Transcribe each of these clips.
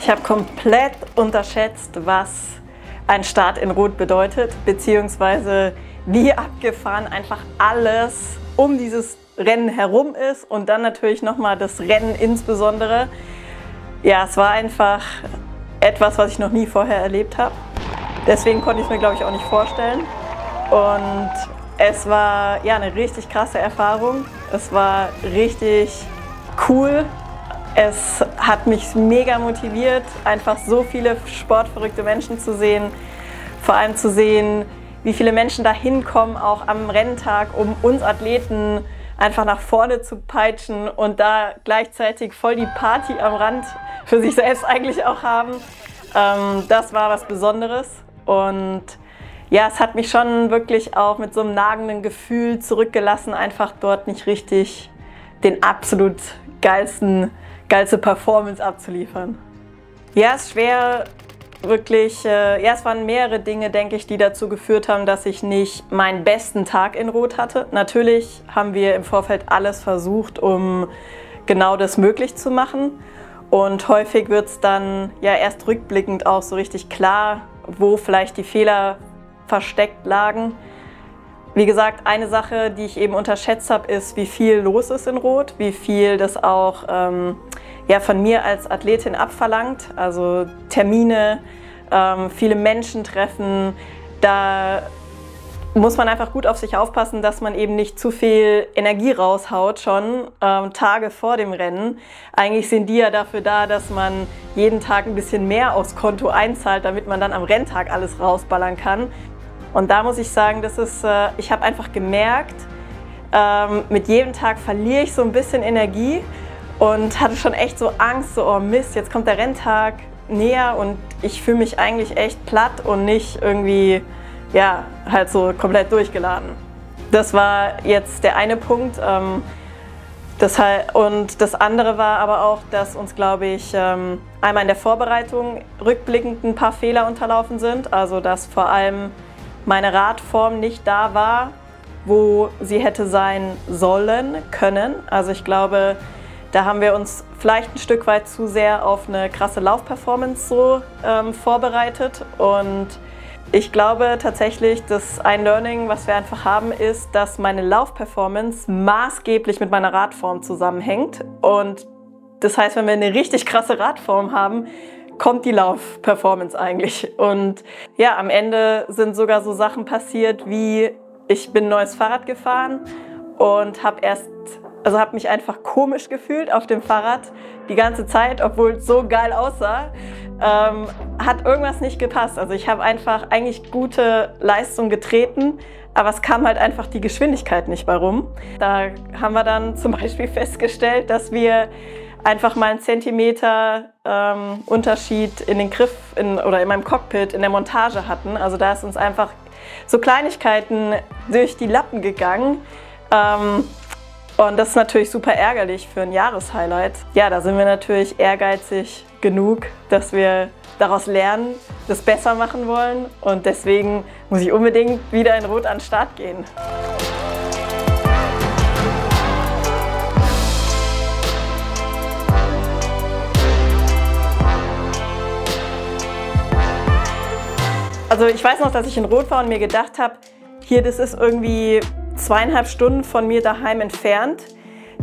Ich habe komplett unterschätzt, was ein Start in Rot bedeutet, beziehungsweise wie abgefahren einfach alles um dieses Rennen herum ist und dann natürlich nochmal das Rennen insbesondere. Ja, es war einfach etwas, was ich noch nie vorher erlebt habe. Deswegen konnte ich es mir, glaube ich, auch nicht vorstellen. Und es war ja eine richtig krasse Erfahrung. Es war richtig cool. Es hat mich mega motiviert, einfach so viele sportverrückte Menschen zu sehen. Vor allem zu sehen, wie viele Menschen da hinkommen, auch am Renntag, um uns Athleten einfach nach vorne zu peitschen und da gleichzeitig voll die Party am Rand für sich selbst eigentlich auch haben. Das war was Besonderes und ja, es hat mich schon wirklich auch mit so einem nagenden Gefühl zurückgelassen, einfach dort nicht richtig den absolut geilste Performance abzuliefern. Ja, es ist schwer, wirklich, ja, es waren mehrere Dinge, denke ich, die dazu geführt haben, dass ich nicht meinen besten Tag in Rot hatte. Natürlich haben wir im Vorfeld alles versucht, um genau das möglich zu machen. Und häufig wird es dann ja erst rückblickend auch so richtig klar, wo vielleicht die Fehler versteckt lagen. Wie gesagt, eine Sache, die ich eben unterschätzt habe, ist, wie viel los ist in Rot, wie viel das auch ja, von mir als Athletin abverlangt. Also Termine, viele Menschen treffen. Da muss man einfach gut auf sich aufpassen, dass man eben nicht zu viel Energie raushaut, schon Tage vor dem Rennen. Eigentlich sind die ja dafür da, dass man jeden Tag ein bisschen mehr aufs Konto einzahlt, damit man dann am Renntag alles rausballern kann. Und da muss ich sagen, ich habe einfach gemerkt, mit jedem Tag verliere ich so ein bisschen Energie und hatte schon echt so Angst, so oh Mist, jetzt kommt der Renntag näher und ich fühle mich eigentlich echt platt und nicht irgendwie, ja, halt so komplett durchgeladen. Das war jetzt der eine Punkt. Und das andere war aber auch, dass uns, glaube ich, einmal in der Vorbereitung rückblickend ein paar Fehler unterlaufen sind. Also dass vor allem meine Radform nicht da war, wo sie hätte sein sollen, können. Also ich glaube, da haben wir uns vielleicht ein Stück weit zu sehr auf eine krasse Laufperformance so vorbereitet. Und ich glaube tatsächlich, dass ein Learning, was wir einfach haben, ist, dass meine Laufperformance maßgeblich mit meiner Radform zusammenhängt. Und das heißt, wenn wir eine richtig krasse Radform haben, kommt die Laufperformance eigentlich. Und ja, am Ende sind sogar so Sachen passiert, wie ich bin ein neues Fahrrad gefahren und habe mich einfach komisch gefühlt auf dem Fahrrad die ganze Zeit, obwohl es so geil aussah. Hat irgendwas nicht gepasst. Also ich habe einfach eigentlich gute Leistung getreten, aber es kam halt einfach die Geschwindigkeit nicht bei rum. Da haben wir dann zum Beispiel festgestellt, dass wir einfach mal einen Zentimeter Unterschied in den Griff oder in meinem Cockpit in der Montage hatten. Also da ist uns einfach so Kleinigkeiten durch die Lappen gegangen. Und das ist natürlich super ärgerlich für ein Jahreshighlight. Ja, da sind wir natürlich ehrgeizig genug, dass wir daraus lernen, das besser machen wollen. Und deswegen muss ich unbedingt wieder in Rot an den Start gehen. Also ich weiß noch, dass ich in Rot war und mir gedacht habe, hier, das ist irgendwie 2,5 Stunden von mir daheim entfernt.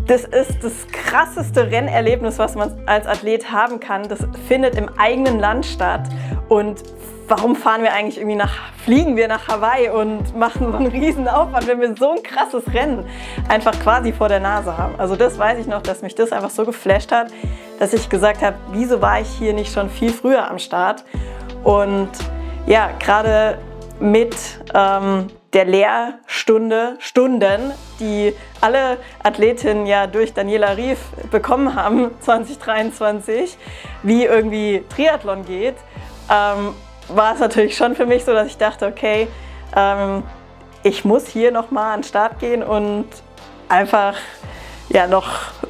Das ist das krasseste Rennerlebnis, was man als Athlet haben kann. Das findet im eigenen Land statt. Und warum fliegen wir nach Hawaii und machen so einen riesen Aufwand, wenn wir so ein krasses Rennen einfach quasi vor der Nase haben. Also das weiß ich noch, dass mich das einfach so geflasht hat, dass ich gesagt habe, wieso war ich hier nicht schon viel früher am Start? Und ja, gerade mit der Stunden, die alle Athletinnen ja durch Daniela Ryf bekommen haben 2023, wie irgendwie Triathlon geht, war es natürlich schon für mich so, dass ich dachte, okay, ich muss hier nochmal an den Start gehen und einfach ja, noch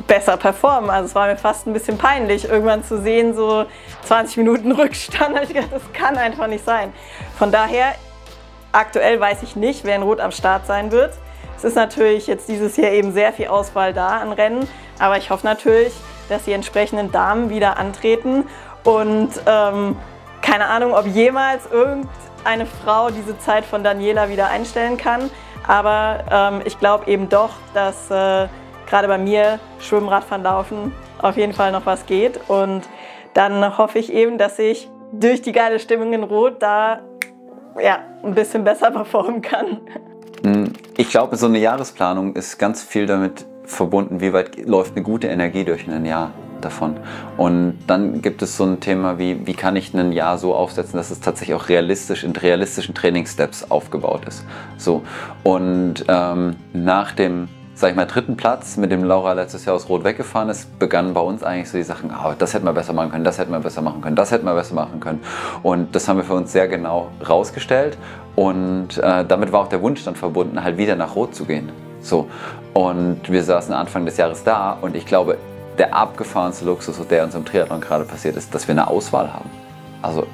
besser performen. Also es war mir fast ein bisschen peinlich, irgendwann zu sehen, so 20 Minuten Rückstand. Ich dachte, das kann einfach nicht sein. Von daher, aktuell weiß ich nicht, wer in Rot am Start sein wird. Es ist natürlich jetzt dieses Jahr eben sehr viel Auswahl da an Rennen, aber ich hoffe natürlich, dass die entsprechenden Damen wieder antreten Und keine Ahnung, ob jemals irgendeine Frau diese Zeit von Daniela wieder einstellen kann. Aber ich glaube eben doch, dass gerade bei mir Schwimmen, Radfahren, Laufen auf jeden Fall noch was geht. Und dann hoffe ich eben, dass ich durch die geile Stimmung in Rot da ja, ein bisschen besser performen kann. Ich glaube, so eine Jahresplanung ist ganz viel damit verbunden, wie weit läuft eine gute Energie durch ein Jahr davon. Und dann gibt es so ein Thema wie kann ich ein Jahr so aufsetzen, dass es tatsächlich auch realistisch in realistischen Trainingssteps aufgebaut ist. So. Und nach dem, sag ich mal, dritten Platz, mit dem Laura letztes Jahr aus Rot weggefahren ist, begannen bei uns eigentlich so die Sachen, oh, das hätten wir besser machen können, das hätten wir besser machen können, das hätten wir besser machen können. Und das haben wir für uns sehr genau rausgestellt. Und damit war auch der Wunsch dann verbunden, halt wieder nach Rot zu gehen. So. Und wir saßen Anfang des Jahres da und ich glaube, der abgefahrenste Luxus, der uns im Triathlon gerade passiert ist, dass wir eine Auswahl haben. Also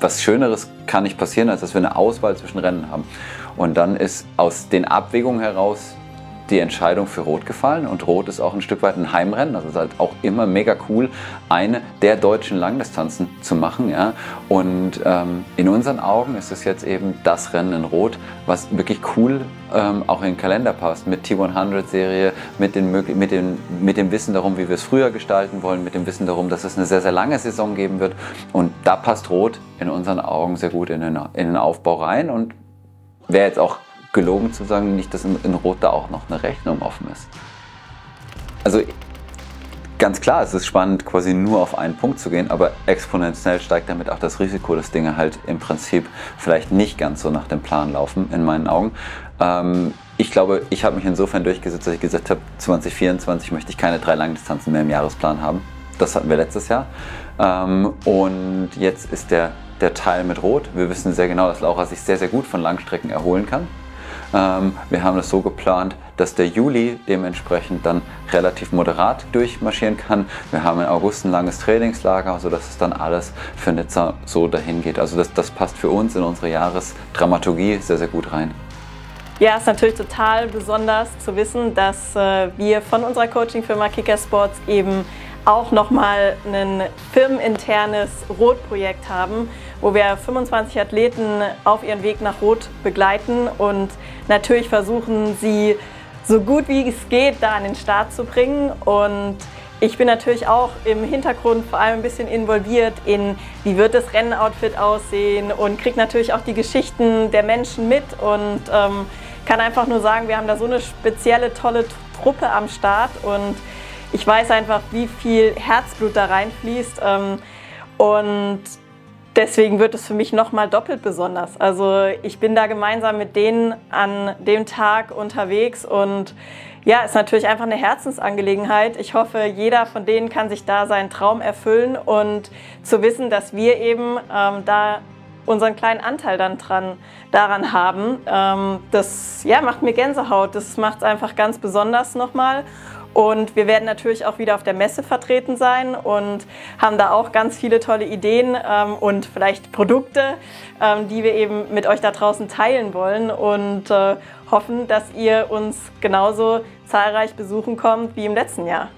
was Schöneres kann nicht passieren, als dass wir eine Auswahl zwischen Rennen haben. Und dann ist aus den Abwägungen heraus die Entscheidung für Rot gefallen und Rot ist auch ein Stück weit ein Heimrennen, also es ist halt auch immer mega cool, eine der deutschen Langdistanzen zu machen, ja. Und in unseren Augen ist es jetzt eben das Rennen in Rot, was wirklich cool auch in den Kalender passt, mit T100-Serie, mit dem Wissen darum, wie wir es früher gestalten wollen, mit dem Wissen darum, dass es eine sehr, sehr lange Saison geben wird und da passt Rot in unseren Augen sehr gut in den Aufbau rein und wäre jetzt auch gelogen zu sagen, nicht, dass in Rot da auch noch eine Rechnung offen ist. Also ganz klar, es ist spannend, quasi nur auf einen Punkt zu gehen, aber exponentiell steigt damit auch das Risiko, dass Dinge halt im Prinzip vielleicht nicht ganz so nach dem Plan laufen, in meinen Augen. Ich glaube, ich habe mich insofern durchgesetzt, dass ich gesagt habe, 2024 möchte ich keine 3 Langdistanzen mehr im Jahresplan haben. Das hatten wir letztes Jahr. Und jetzt ist der Teil mit Rot. Wir wissen sehr genau, dass Laura sich sehr, sehr gut von Langstrecken erholen kann. Wir haben das so geplant, dass der Juli dementsprechend dann relativ moderat durchmarschieren kann. Wir haben im August ein langes Trainingslager, sodass es dann alles für Nizza so dahin geht. Also das passt für uns in unsere Jahresdramaturgie sehr, sehr gut rein. Ja, es ist natürlich total besonders zu wissen, dass wir von unserer Coachingfirma Kicker Sports eben auch nochmal ein firmeninternes Rot-Projekt haben, wo wir 25 Athleten auf ihren Weg nach Rot begleiten und natürlich versuchen, sie so gut wie es geht da an den Start zu bringen. Und ich bin natürlich auch im Hintergrund vor allem ein bisschen involviert in, wie wird das Rennoutfit aussehen und kriege natürlich auch die Geschichten der Menschen mit und kann einfach nur sagen, wir haben da so eine spezielle, tolle Truppe am Start und ich weiß einfach, wie viel Herzblut da reinfließt und deswegen wird es für mich nochmal doppelt besonders. Also ich bin da gemeinsam mit denen an dem Tag unterwegs und ja, ist natürlich einfach eine Herzensangelegenheit. Ich hoffe, jeder von denen kann sich da seinen Traum erfüllen und zu wissen, dass wir eben da unseren kleinen Anteil dann daran haben, das ja, macht mir Gänsehaut. Das macht es einfach ganz besonders nochmal. Und wir werden natürlich auch wieder auf der Messe vertreten sein und haben da auch ganz viele tolle Ideen und vielleicht Produkte, die wir eben mit euch da draußen teilen wollen und hoffen, dass ihr uns genauso zahlreich besuchen kommt wie im letzten Jahr.